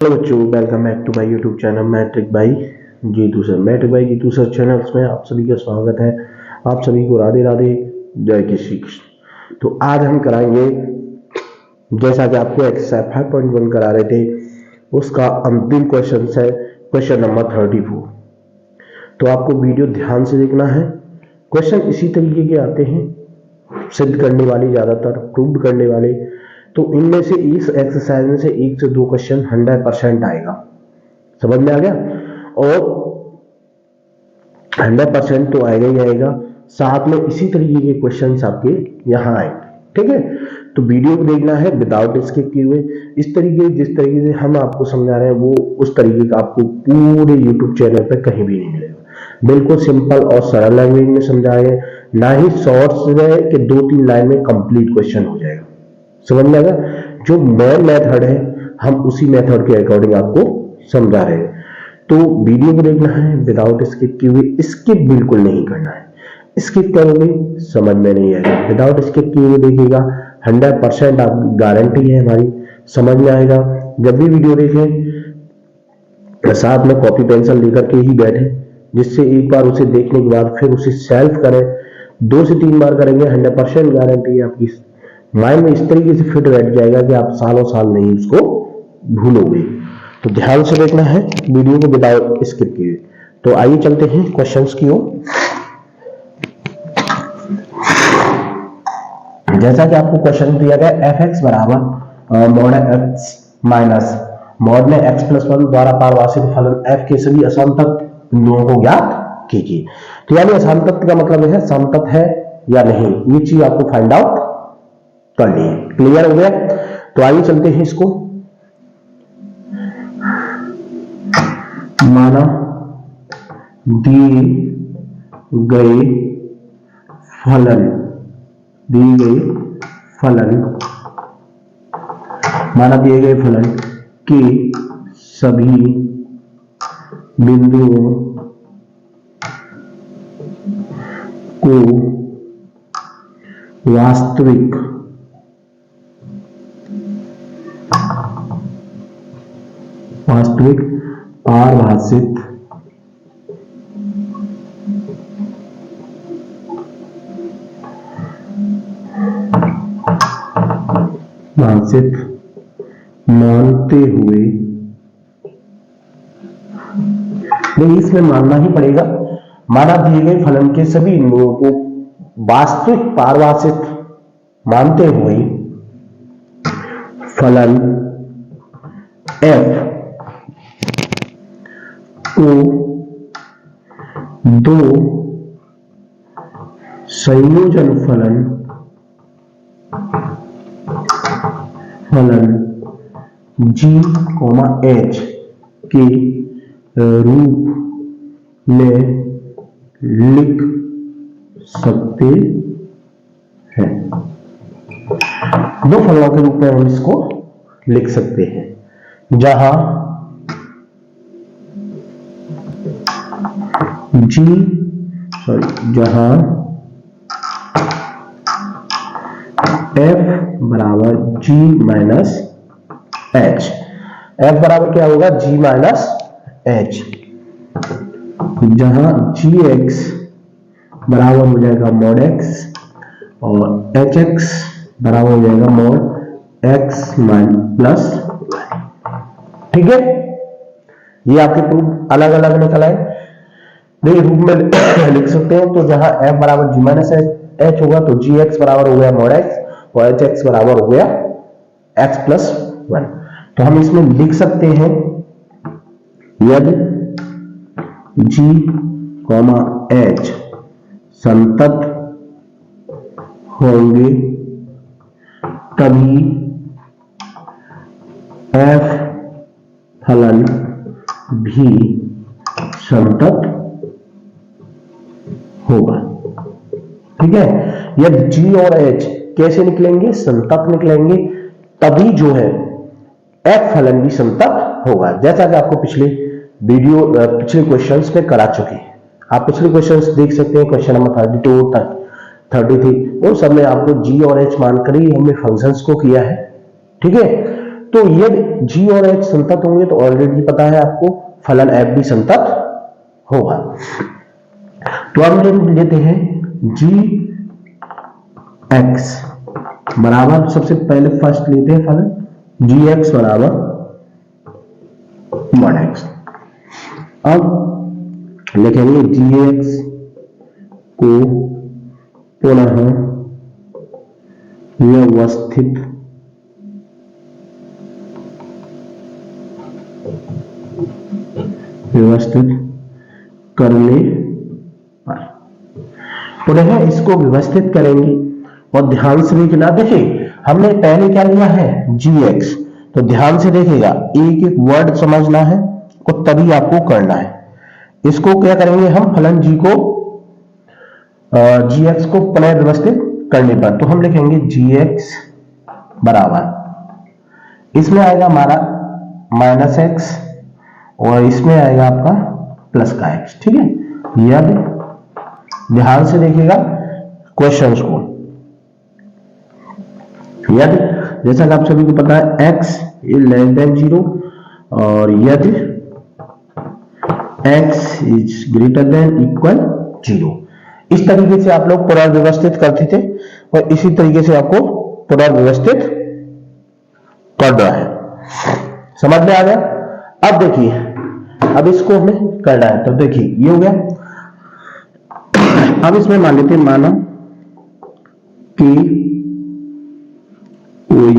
Hello बच्चों, welcome back to my YouTube channel matric by Jeetu sir. Matric by Jeetu sir channels में आप सभी का स्वागत है। आप सभी को राधे राधे, जय श्री कृष्ण। तो आज हम कराएंगे, जैसा कि आपको एक्सरसाइज 5.1 करा रहे थे, उसका अंतिम क्वेश्चन है क्वेश्चन नंबर 34। तो आपको वीडियो ध्यान से देखना है। क्वेश्चन इसी तरीके के आते हैं, सिद्ध करने वाले, ज्यादातर प्रूव करने वाले। तो इनमें से इस एक्सरसाइज में से 1 से 2 क्वेश्चन 100% आएगा। समझ में आ गया? और 100% तो आएगा ही आएगा, साथ में इसी तरीके के क्वेश्चंस आपके यहां आएंगे। ठीक है, तो वीडियो को देखना है विदाउट स्किप किए हुए। इस तरीके जिस तरीके से हम आपको समझा रहे हैं वो उस तरीके का आपको पूरे यूट्यूब चैनल पे कहीं भी नहीं मिलेगा। बिल्कुल सिंपल और सरल लैंग्वेज में समझाए, ना ही शॉर्ट्स में कि 2-3 लाइन में कंप्लीट क्वेश्चन हो जाएगा। समझ में आएगा? जो मेन मेथड है हम उसी मेथड के अकॉर्डिंग आपको समझा रहे हैं। तो वीडियो को देखना है विदाउट स्किप किए हुए। स्किप बिल्कुल नहीं करना है, स्किप करोगे समझ में नहीं आएगा। विदाउट स्किप किए हुए देखिएगा, 100% आप गारंटी है हमारी, समझ में आएगा। जब भी वीडियो देखें साथ में कॉपी पेंसिल लेकर के ही बैठे, जिससे एक बार उसे देखने के बाद फिर उसे सेल्फ करें। 2 से 3 बार करेंगे, 100% गारंटी है आपकी माइंड में इस तरीके से फिट बैठ जाएगा कि आप सालों साल नहीं उसको भूलोगे। तो ध्यान से देखना है वीडियो को विदाउट स्किप किए। तो आइए चलते हैं क्वेश्चंस की ओर। जैसा कि आपको क्वेश्चन दिया गया, एफ एक्स बराबर मॉड एक्स माइनस मॉड में एक्स प्लस 1 द्वारा पारिभाषित फलन एफ के सभी असंतत बिंदुओं को ज्ञात कीजिए। तो यानी असंतत का मतलब है संतत है या नहीं, ये चीज आपको फाइंड आउट करनी है। क्लियर हो गया? तो आइए चलते हैं इसको। माना दिए गए फलन माना दिए गए फलन के सभी बिंदुओं को वास्तविक पारिभाषित मानते हुए, नहीं इसमें मानना ही पड़ेगा, माना दिए गए फलन के सभी बिंदुओं को वास्तविक पारिभाषित मानते हुए फलन f को 2 संयोजन फलन g, h के रूप में लिख सकते हैं। 2 फलनों के रूप में हम इसको लिख सकते हैं, जहां f बराबर g माइनस h। f बराबर क्या होगा? g माइनस h, जहां gx बराबर हो जाएगा मॉड x और hx बराबर हो जाएगा मॉड x प्लस y। ठीक है, ये आपके प्रूफ अलग अलग निकल आए, नहीं रूप में लिख सकते हैं। तो जहां f बराबर g माइनस h होगा तो gx बराबर हो गया मॉड x और hx बराबर हो गया x प्लस 1। तो हम इसमें लिख सकते हैं यदि g, h संतत होंगे तभी f फलन भी संतत होगा। ठीक है, यदि g और h कैसे निकलेंगे? संतत निकलेंगे, तभी जो है f फलन भी संतत होगा। जैसा कि आपको पिछले क्वेश्चंस में करा चुके हैं, आप पिछले क्वेश्चंस देख सकते हैं। क्वेश्चन नंबर 32 तक 33 वो सब में आपको g और h मानकर ही हमने फंक्शंस को किया है। ठीक है, तो यदि जी और एच संतत होंगे तो ऑलरेडी पता है आपको फलन एफ भी संतत होगा। तो अब लेते हैं जी एक्स बराबर, सबसे पहले फर्स्ट लेते हैं फलन जी एक्स बराबर 1x। अब लिखेंगे जी एक्स को पुनः व्यवस्थित करने पर, पुनः इसको व्यवस्थित करेंगे। और ध्यान से देखना, देखिए हमने पहले क्या लिया है जी एक्स, तो ध्यान से देखिएगा एक एक वर्ड समझना है और तभी आपको करना है। इसको क्या करेंगे हम फलन जी को जी एक्स को पुनः व्यवस्थित करने पर, तो हम लिखेंगे जी एक्स बराबर, इसमें आएगा हमारा माइनस एक्स और इसमें आएगा आपका प्लस का एक्स। ठीक है, यदि ध्यान से देखिएगा क्वेश्चंस को, यदि जैसा कि आप सभी को पता है x इज लेस देन 0 और यदि x is greater than equal 0, इस तरीके से आप लोग पुनर्व्यवस्थित करते थे और इसी तरीके से आपको पुनर्व्यवस्थित करना है। समझ में आ गया? अब देखिए, अब इसको हमें करना है, तो देखिए ये हो गया। अब इसमें मान लेते हैं, माना कि कोई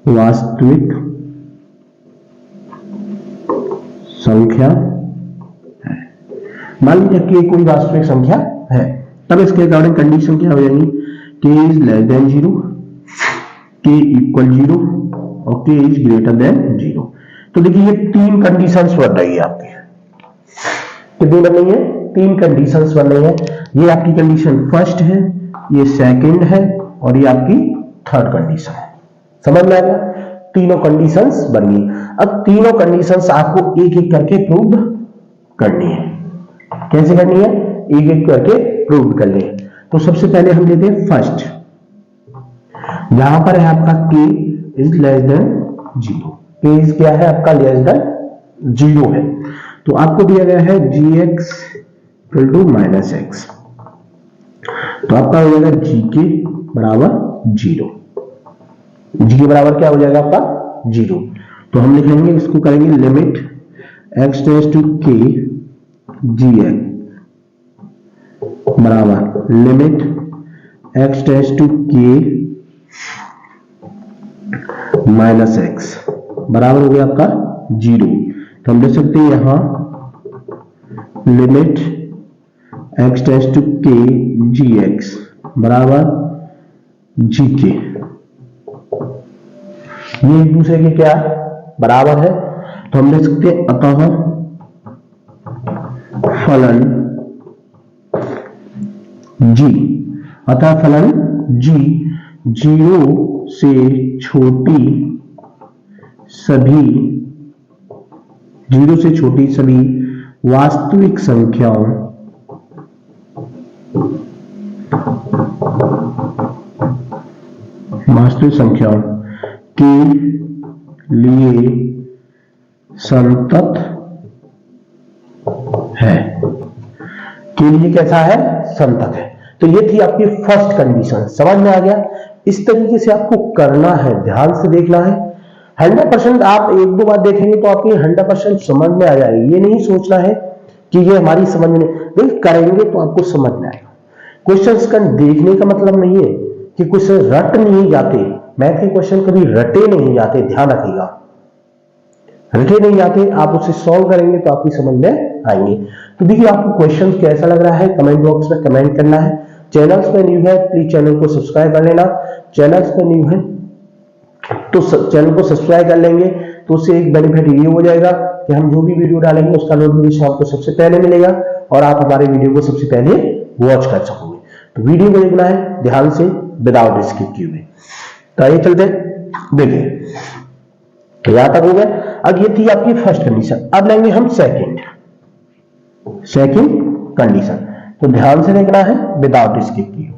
वास्तविक संख्या है, मान लीजिए कि कोई वास्तविक संख्या है, तब इसके अकॉर्डिंग कंडीशन क्या हो जाएगी, k is less then 0, k equal 0 और k इज ग्रेटर देन 0। तो देखिए ये तीन कंडीशंस बन रही है आपकी, कितनी बन रही है, तीन कंडीशंस बन रही है। ये आपकी कंडीशन फर्स्ट है, ये सेकंड है और ये आपकी थर्ड कंडीशन है। समझ में आ गया? तीनों कंडीशंस बन गई। अब तीनों कंडीशंस आपको एक एक करके प्रूव करनी है। कैसे करनी है? एक एक करके प्रूव करनी है। तो सबसे पहले हम लेते हैं फर्स्ट, यहां पर है आपका k is less then 0, k is क्या है आपका लेस देन 0 है, तो आपको दिया गया है gx equal to minus x, तो आपका हो जाएगा gk बराबर 0। g के बराबर क्या हो जाएगा आपका 0, तो हम लिखेंगे, इसको करेंगे limit x tends to k gx बराबर limit x tends to k minus x बराबर हो गया आपका 0। तो हम लिख सकते हैं यहां limit x tends to k gx बराबर gk, ये एक दूसरे के क्या बराबर है, तो हम लिख सकते हैं अतः फलन g, अतः फलन g 0 से छोटी सभी वास्तविक संख्याओं के लिए संतत है, के लिए कैसा है, संतत है। तो ये थी आपकी फर्स्ट कंडीशन। समझ में आ गया? इस तरीके से आपको करना है, ध्यान से देखना है। 100% आप एक दो बार देखेंगे तो आपकी 100% समझ में आ जाएगी। ये नहीं सोचना है कि ये हमारी समझ में नहीं, करेंगे तो आपको समझ में आएगा। क्वेश्चंस का देखने का मतलब नहीं है कि क्वेश्चन रट नहीं जाते, मैथ के क्वेश्चन कभी रटे नहीं जाते, ध्यान रखिएगा, रटे नहीं जाते। आप उसे सॉल्व करेंगे तो आपकी समझ में आएंगे। तो देखिए आपको क्वेश्चन कैसा लग रहा है कमेंट बॉक्स में कमेंट करना है। चैनल्स पे न्यू है प्लीज चैनल को सब्सक्राइब कर लेना, चैनल्स पे न्यू है तो चैनल को सब्सक्राइब कर लेंगे तो उससे एक बेनिफिट ये हो जाएगा कि हम जो भी वीडियो डालेंगे उसका नोटिफिकेशन आपको सबसे पहले मिलेगा और आप हमारे वीडियो को सबसे पहले वॉच कर सकोगे। तो वीडियो को देखना है ध्यान से विदाउट स्किप किए हुए। तो आइए चलते देखिए, यहां तक हो गया। अब ये थी आपकी फर्स्ट कंडीशन। अब लेंगे हम सेकंड कंडीशन, तो ध्यान से देखना है विदाउट स्किप किए।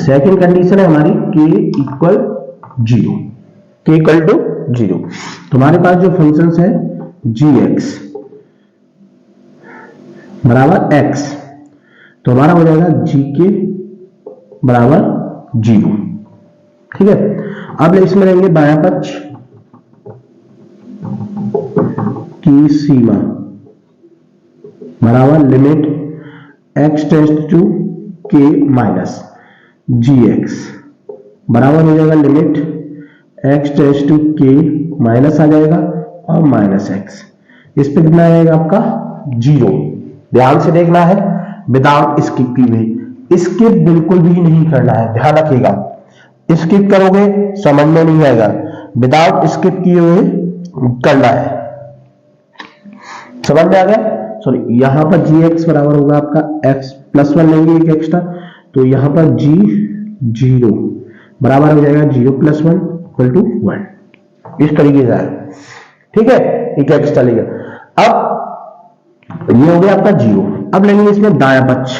सेकंड कंडीशन है हमारी k equal 0, k equal to 0। तो हमारे पास जो फंक्शन है gx बराबर x, तो हमारा हो जाएगा gk बराबर 0। ठीक है, अब इसमें रहेंगे बायां पक्ष की सीमा बराबर limit x tends to k minus gx बराबर हो जाएगा limit x tends to k minus आ जाएगा और माइनस x। इस पे कितना आएगा आपका 0। ध्यान से देखना है, विदाउट स्किप की हुई, स्किप बिल्कुल भी नहीं करना है, ध्यान रखिएगा। स्किप करोगे समझ में नहीं आएगा, विदाउट स्किप किए हुए करना है। समझ में आ गया? सॉरी, यहां पर gx बराबर होगा आपका x प्लस 1 लेंगे एक एक्स्ट्रा, तो यहां पर g0 बराबर हो जाएगा 0 प्लस 1 इक्वल टू 1। इस तरीके से है, ठीक है, एक एक्स्ट्रा लेगा। अब ये हो गया आपका 0। अब लेंगे इसमें दायां पक्ष,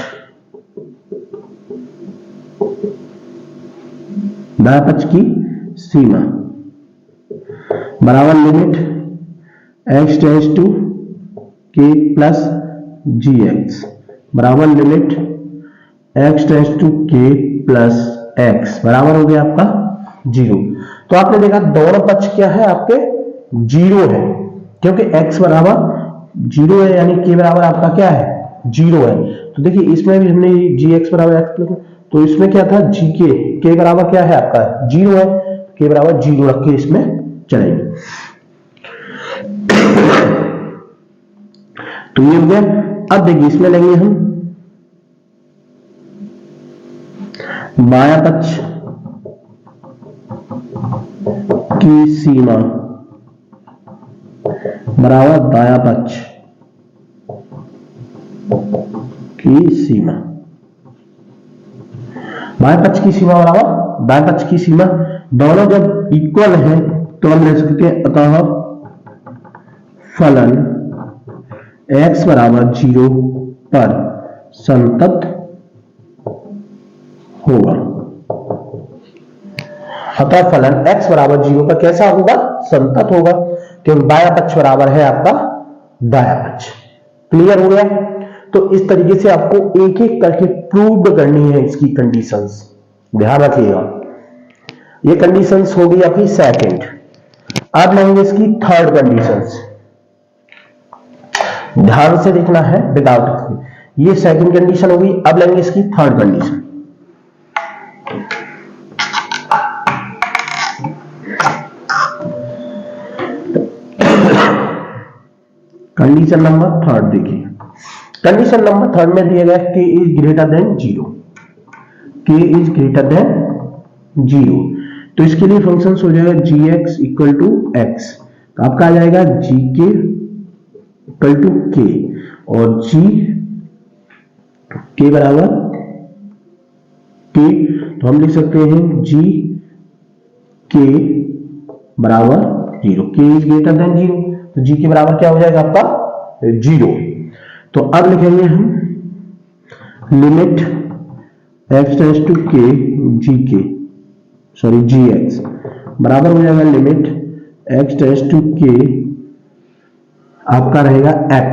दायां पक्ष की सीमा बराबर limit x tends to k plus gx बराबर limit x tends to k plus x बराबर हो गया आपका 0। तो आपने देखा दोनों पक्ष क्या है आपके 0 है, क्योंकि x बराबर 0 है यानी k बराबर आपका क्या है 0 है। तो देखिए इसमें भी हमने gx बराबर x प्लस, तो इसमें क्या था gk, k बराबर क्या है आपका 0 है, k बराबर 0 रख के इसमें चलेंगे। तो ये हो गया। अब देखिए इसमें लेंगे हम बायां पक्ष की सीमा बराबर दायां पक्ष की सीमा, बाएं पक्ष की सीमा बराबर दाएं पक्ष की सीमा, दोनों जब इक्वल है तो हम ले सकते हैं अतः फलन x बराबर 0 पर संतत होगा। अतः फलन x बराबर 0 पर कैसा होगा, संतत होगा, क्योंकि बायां पक्ष बराबर है आपका दायां पक्ष। क्लियर हो गया? तो इस तरीके से आपको एक एक करके प्रूव करनी है इसकी कंडीशंस, ध्यान रखिएगा। ये कंडीशंस होगी आपकी सेकंड। अब लेंगे इसकी थर्ड कंडीशंस, ध्यान से देखना है विदाउट, ये सेकंड कंडीशन होगी। अब लेंगे इसकी third condition. Condition number third देखिए, कंडीशन नंबर थर्ड में दिया गया k is greater than 0, k is greater than 0। तो इसके लिए फंक्शन हो जाएगा gx इक्वल टू x, तो आपका आ जाएगा gk इक्वल टू k, और k बराबर k, तो हम लिख सकते हैं gk बराबर 0, k इज ग्रेटर देन 0, तो g के बराबर क्या हो जाएगा आपका 0। तो अब लिखेंगे हम limit x tends to k gk sorry gx बराबर हो जाएगा limit x tends to k आपका रहेगा x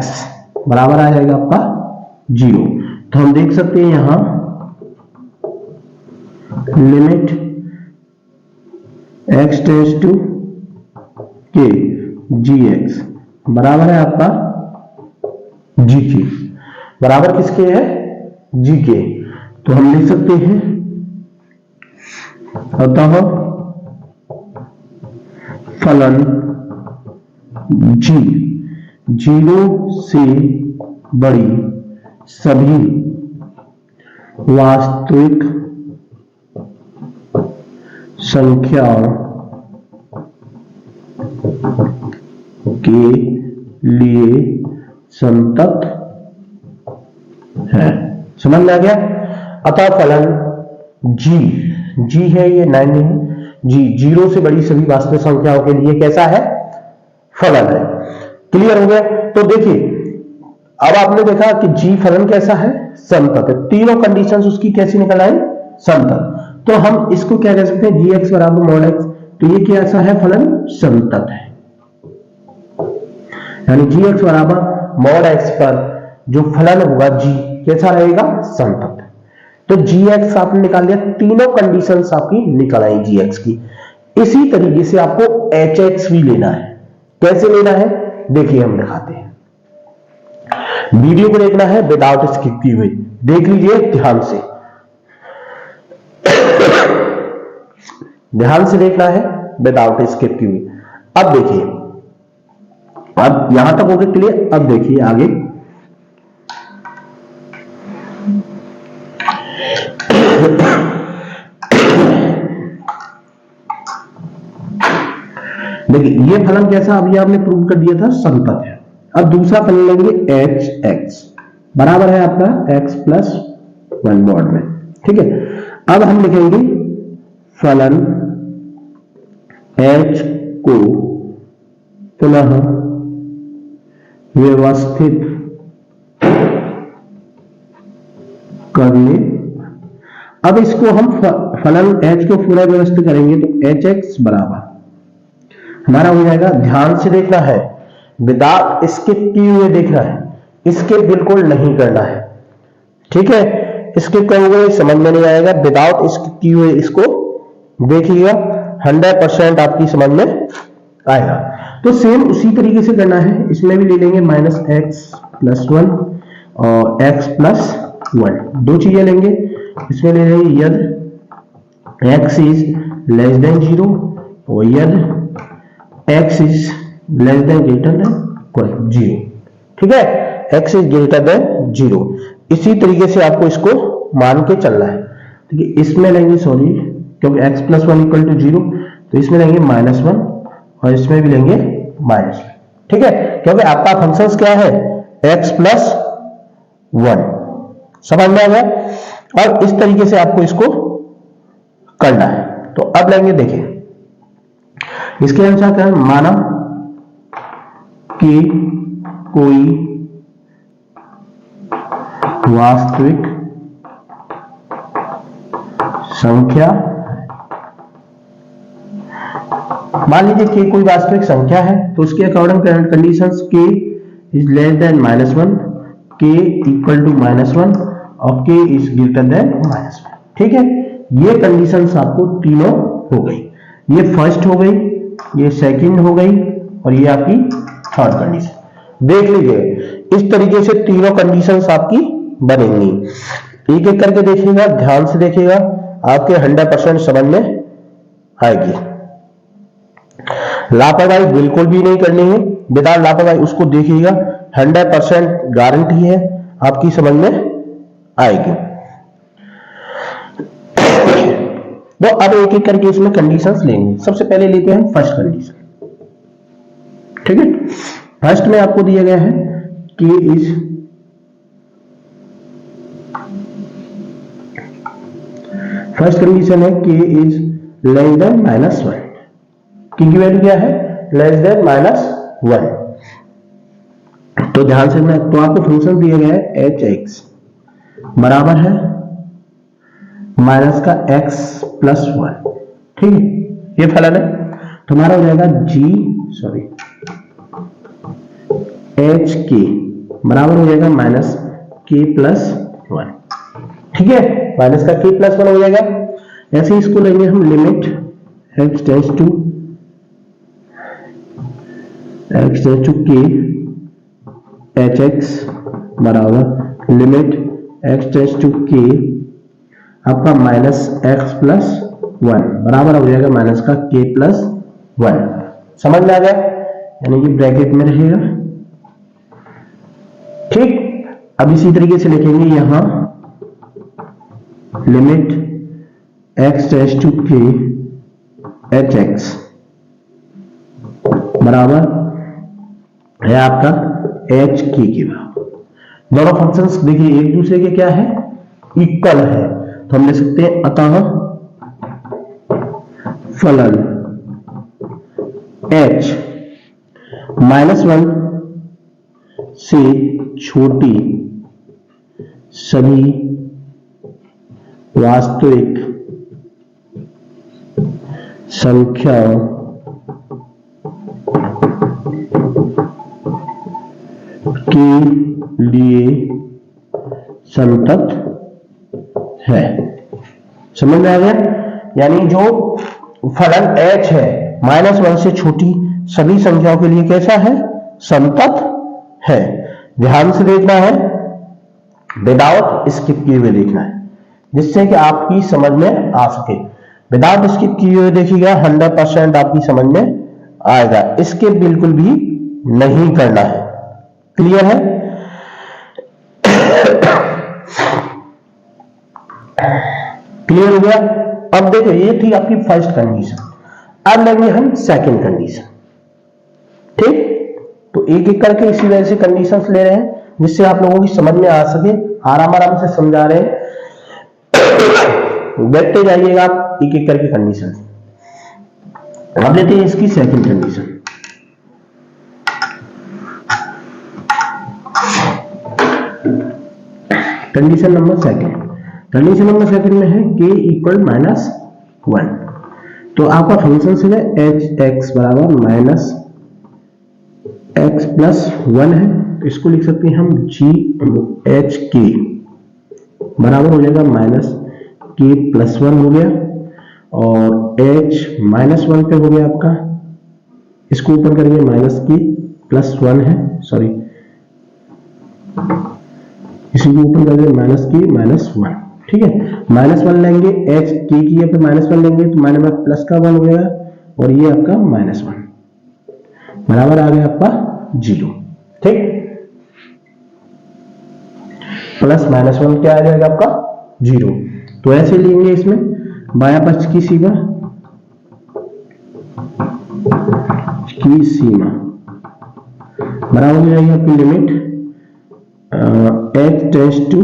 बराबर आ जाएगा आपका 0। तो हम देख सकते हैं यहां limit x tends to k gx बराबर है आपका gk, बराबर किसके है gk। तो हम लिख सकते हैं अतः फलन g 0 से बड़ी सभी वास्तविक संख्याओं के लिए संतत है। समझ में आ गया? अतः फलन g है ये 9 नहीं, g 0 से बड़ी सभी वास्तविक संख्याओं के लिए कैसा है, फलन है। क्लियर हो गया? तो देखिए अब आपने देखा कि g फलन कैसा है, संतत है। तीनों कंडीशंस उसकी कैसी निकल आई, संतत। तो हम इसको क्या कह सकते हैं, gx बराबर mod x। तो ये कैसा है, फलन संतत है, यानी gx बराबर mod x पर जो फलन होगा g कैसा रहेगा, संतत। तो gx आपने निकाल लिया, तीनों कंडीशंस आपकी निकल आई gx की। इसी तरीके से आपको hx भी लेना है। कैसे लेना है देखिए, हम दिखाते हैं। वीडियो को देखना है विदाउट स्किप किए हुए, देख लीजिए ध्यान से, ध्यान से देखना है विदाउट स्किप किए हुए। अब देखिए, अब यहां तक हो गया क्लियर। अब देखिए आगे, देखिए ये फलन कैसा, अभी आपने प्रूव कर दिया था, संतत है। अब दूसरा फलन लेंगे एच एक्स बराबर है आपका x प्लस 1 मॉड में, ठीक है। अब हम लिखेंगे फलन h को पुनः व्यवस्थित करने। अब इसको हम फलन h को पूरा व्यवस्थित करेंगे तो hx बराबर हमारा हो जाएगा, ध्यान से देखना है, विदाउट स्किप किए हुए देखना है, स्किप बिल्कुल नहीं करना है, ठीक है। स्किप करोगे समझ में नहीं आएगा, विदाउट स्किप किए हुए इसको देखिएगा, 100% आपकी समझ में आएगा। तो सेम उसी तरीके से करना है, इसमें भी ले लेंगे माइनस एक्स प्लस 1 और x प्लस 1, दो चीजें लेंगे। इसमें ले लेंगे यदि x इज लेस देन 0 और यदि x is less then greater than 0, ठीक है, x इज ग्रेटर देन 0। इसी तरीके से आपको इसको मान के चलना है, ठीक है। इसमें लेंगे सॉरी, क्योंकि x प्लस 1 इक्वल टू 0, तो इसमें लेंगे -1 और इसमें भी लेंगे -1, ठीक है, क्योंकि आपका फंक्शन क्या है, x प्लस 1, समझ में आ गया। और इस तरीके से आपको इसको करना है। तो अब लेंगे, देखिए इसके अनुसार क्या, माना कि कोई वास्तविक संख्या, मान लीजिए कि कोई वास्तविक संख्या है, तो उसके according conditions k is less than -1, k equal to -1 और k इज ग्रेटर देन -1, ठीक है। ये कंडीशंस आपको तीनों हो गई, ये फर्स्ट हो गई, ये सेकंड हो गई और ये आपकी थर्ड कंडीशन। देख लीजिए इस तरीके से तीनों कंडीशंस आपकी बनेंगी। एक एक करके देखिएगा, ध्यान से देखिएगा, आपके 100% समझ में आएगी। लापरवाही बिल्कुल भी नहीं करनी है, बिना लापरवाही उसको देखिएगा, 100% गारंटी है आपकी समझ में आएगी। तो अब एक एक करके इसमें कंडीशंस लेंगे। सबसे पहले लेते हैं फर्स्ट कंडीशन, ठीक है। फर्स्ट में आपको दिया गया है k इज फर्स्ट कंडीशन है k इज लेस देन -1, की वैल्यू क्या है, लेस देन -1। तो ध्यान से मैं, तो आपको फंक्शन दिया गया है hx बराबर है माइनस का x प्लस 1, ठीक है, ये फलन है। तो हमारा हो जाएगा एच के बराबर हो जाएगा माइनस के प्लस 1, ठीक है, माइनस का के प्लस 1 हो जाएगा। ऐसे इसको लेंगे हम limit x tends to k h x बराबर लिमिट x टेंड्स टू के आपका माइनस एक्स प्लस 1 बराबर हो जाएगा माइनस का के प्लस 1। समझ में आ गया, यानी कि ब्रैकेट में रहेगा, ठीक। अब इसी तरीके से लिखेंगे यहां limit x tends to k h x बराबर है आपका एच के बराबर। दोनों फंक्शंस देखिए एक दूसरे के क्या है, इक्वल है, तो हम लिख सकते हैं अतः फलन h -1 से छोटी सभी वास्तविक संख्याओं के लिए संतत है। समझ में आ गया? यानी जो फलन h है -1 से छोटी सभी संख्याओं के लिए कैसा है? संतत है। ध्यान से देखना है, विदाउट स्किप किए हुए देखना है, जिससे कि आपकी समझ में आ सके। विदाउट स्किप किए हुए देखिएगा 100% आपकी समझ में आएगा। इसके बिल्कुल भी नहीं करना है। क्लियर है? क्लियर हो गया? अब देखो, ये थी आपकी फर्स्ट कंडीशन। अब लेंगे हम सेकंड कंडीशन। ठीक, तो एक एक करके इसी वजह से कंडीशंस ले रहे हैं, जिससे आप लोगों की समझ में आ सके। आराम आराम से समझा रहे हैं, बैठते जाइएगा आप एक एक करके कंडीशन। अब लेते हैं इसकी second condition. Condition number second. Condition number second में है k इक्वल -1। तो आपका फंक्शन से एच एक्स बराबर माइनस एक्स प्लस 1 है, तो इसको लिख सकते हैं हम जी एच के बराबर हो जाएगा माइनस के प्लस 1 हो गया, और एच -1 पे हो गया आपका, इसको ऊपर करेंगे माइनस के प्लस 1 है, सॉरी इसी को ऊपर कर देंगे माइनस की -1। ठीक है, -1 लेंगे, एच के की यहाँ पे -1 लेंगे तो माइनस प्लस का 1 हो गया, और ये आपका -1 बराबर आ गया आपका 0। ठीक, प्लस -1 क्या आ जाएगा आपका 0। तो ऐसे लेंगे, इसमें बायां पक्ष की सीमा बराबर हो जाएगी आपकी limit h tends to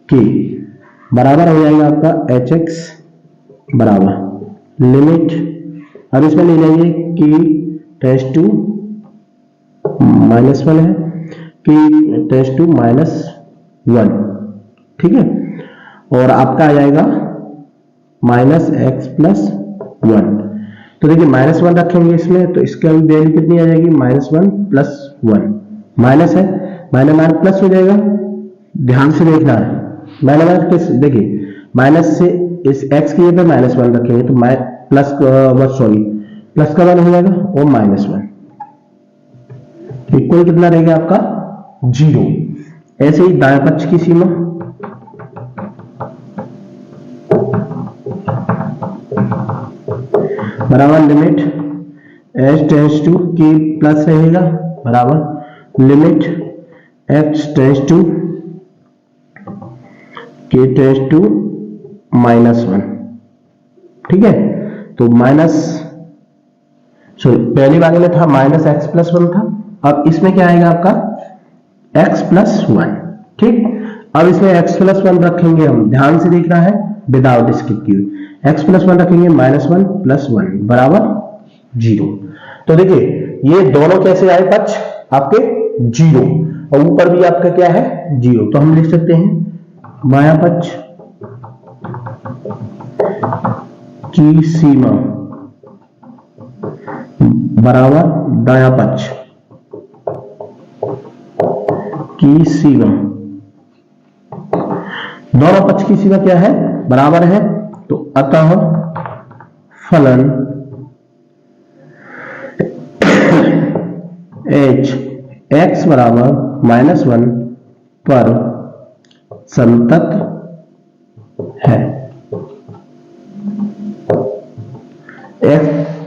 k बराबर हो जाएगा आपका एच एक्स बराबर लिमिट, अब इसमें ले लेंगे k टेंड्स टू -1 है, k टेंड्स टू -1। ठीक है, और आपका आ जाएगा -x प्लस 1। तो देखिए -1 रखेंगे इसमें, तो इसका वैल्यू कितनी आ जाएगी? -1 प्लस 1, माइनस है, माइनस प्लस हो जाएगा। ध्यान से देखना है, माइनस किस, देखिए माइनस से इस x की जगह -1 रखेंगे तो प्लस का 1 हो जाएगा, और -1 इक्वल कितना रहेगा आपका 0। ऐसे ही दाएं पक्ष की सीमा बराबर limit h tends to k plus रहेगा बराबर limit x tends to k tends to -1। ठीक है, तो पहली वाले में था -x प्लस 1 था, अब इसमें क्या आएगा आपका x प्लस 1। ठीक, अब इसमें x प्लस 1 रखेंगे हम, ध्यान से देखना है विदाउट स्किप किए। x प्लस 1 रखेंगे -1 प्लस 1 बराबर 0। तो देखिए ये दोनों कैसे आए पक्ष आपके 0, और ऊपर भी आपका क्या है 0। तो हम लिख सकते हैं बायां पक्ष की सीमा बराबर दायां पक्ष की सीमा, दोनों पक्ष की सीमा क्या है? बराबर है। तो अतः फलन h x बराबर -1 पर संतत है।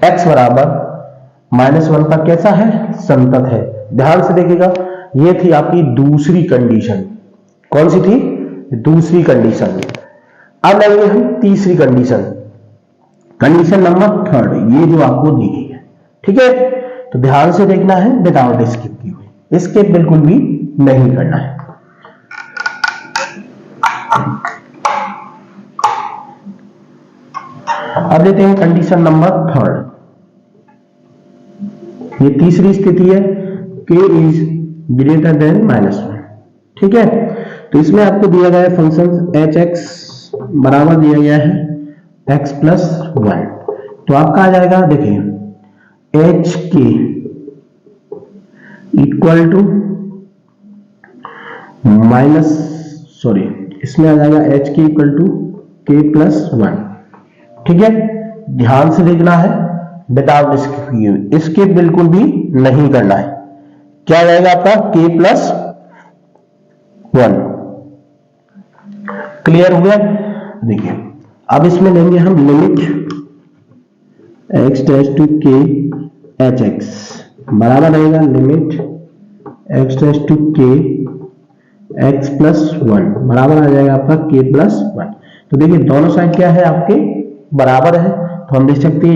x बराबर -1 पर कैसा है? संतत है। ध्यान से देखिएगा, ये थी आपकी दूसरी कंडीशन। कौन सी थी? दूसरी कंडीशन। अब लेंगे हम तीसरी कंडीशन, कंडीशन नंबर थर्ड, ये जो आपको दी गई है। ठीक है, तो ध्यान से देखना है विदाउट स्किप की हुई, स्किप बिल्कुल भी नहीं करना है। अब लेते हैं कंडीशन नंबर थर्ड। ये तीसरी स्थिति है, k इज ग्रेटर देन -1। ठीक है, तो इसमें आपको दिया गया है फंक्शन h x बराबर दिया गया है x प्लस 1। तो आपका आ जाएगा, देखिए एच के इक्वल टू माइनस, सॉरी इसमें आ जाएगा एच के इक्वल टू के प्लस 1। ठीक है, ध्यान से देखना है, विदाउट इसके बिल्कुल भी नहीं करना है। क्या आ जाएगा आपका के प्लस 1। क्लियर हो गया? देखिए अब इसमें लेंगे हम limit x tends to k h x बराबर रहेगा लिमिट x टेंड्स टू के एक्स प्लस 1 बराबर आ जाएगा आपका के प्लस 1। तो देखिए दोनों साइड क्या है आपके बराबर है, तो हम देख सकते हैं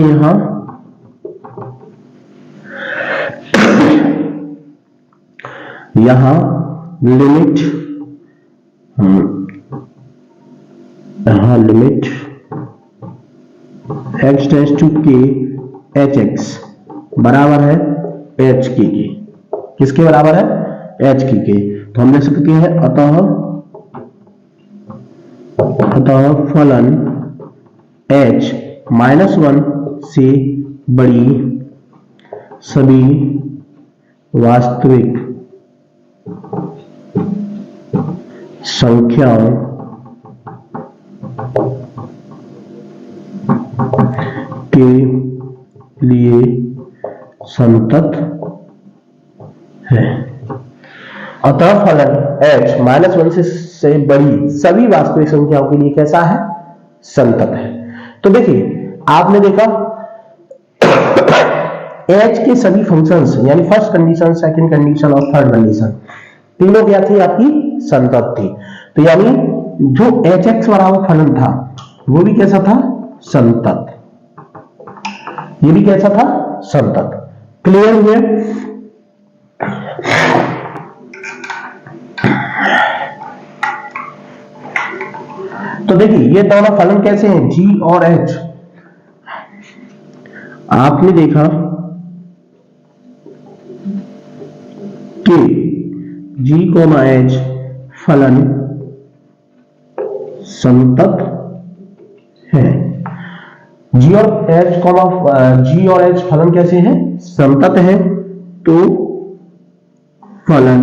यहां limit limit x tends to k h x बराबर है एच के, किसके बराबर है? एच के। तो हम देख सकते हैं अतः फलन h -1 से बड़ी सभी वास्तविक संख्याओं के लिए संतत है। अतः फलन h -1 से बड़ी सभी वास्तविक संख्याओं के लिए कैसा है? संतत है। तो देखिए आपने देखा h के सभी फंक्शंस यानी फर्स्ट कंडीशन, सेकंड कंडीशन और थर्ड कंडीशन तीनों क्या थी? आपकी संतत थी। तो यानी जो hx बराबर फलन था वो भी कैसा था? संतत। ये भी कैसा था? संतत। क्लियर हुए? तो देखिए ये दोनों फलन कैसे हैं? g और h। आपने देखा कि g, h फलन संतत है। g और h फलन कैसे हैं? संतत है। तो फलन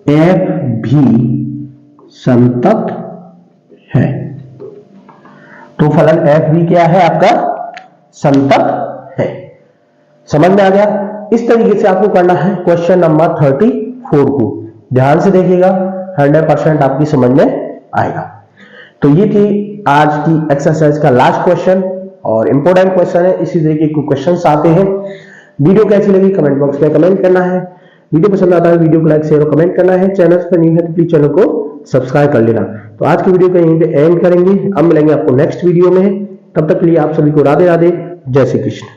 f भी संतत है। तो फलन f भी क्या है? आपका संतत है। समझ में आ गया? इस तरीके से आपको करना है क्वेश्चन नंबर 34 को। ध्यान से देखिएगा, 100% आपकी समझ में आएगा। तो ये थी आज की एक्सरसाइज का लास्ट क्वेश्चन और इंपॉर्टेंट क्वेश्चन है। इसी तरीके के क्वेश्चंस आते हैं। वीडियो कैसी लगी कमेंट बॉक्स में कमेंट करना है। वीडियो पसंद आता है वीडियो को लाइक शेयर और कमेंट करना है। चैनल पर न्यू है तो प्लीज चैनल को सब्सक्राइब कर लेना। तो आज की वीडियो को यहीं पे एंड करेंगे। अब मिलेंगे आपको नेक्स्ट वीडियो में। तब तक के लिए आप सभी को राधे राधे, जय श्री कृष्ण।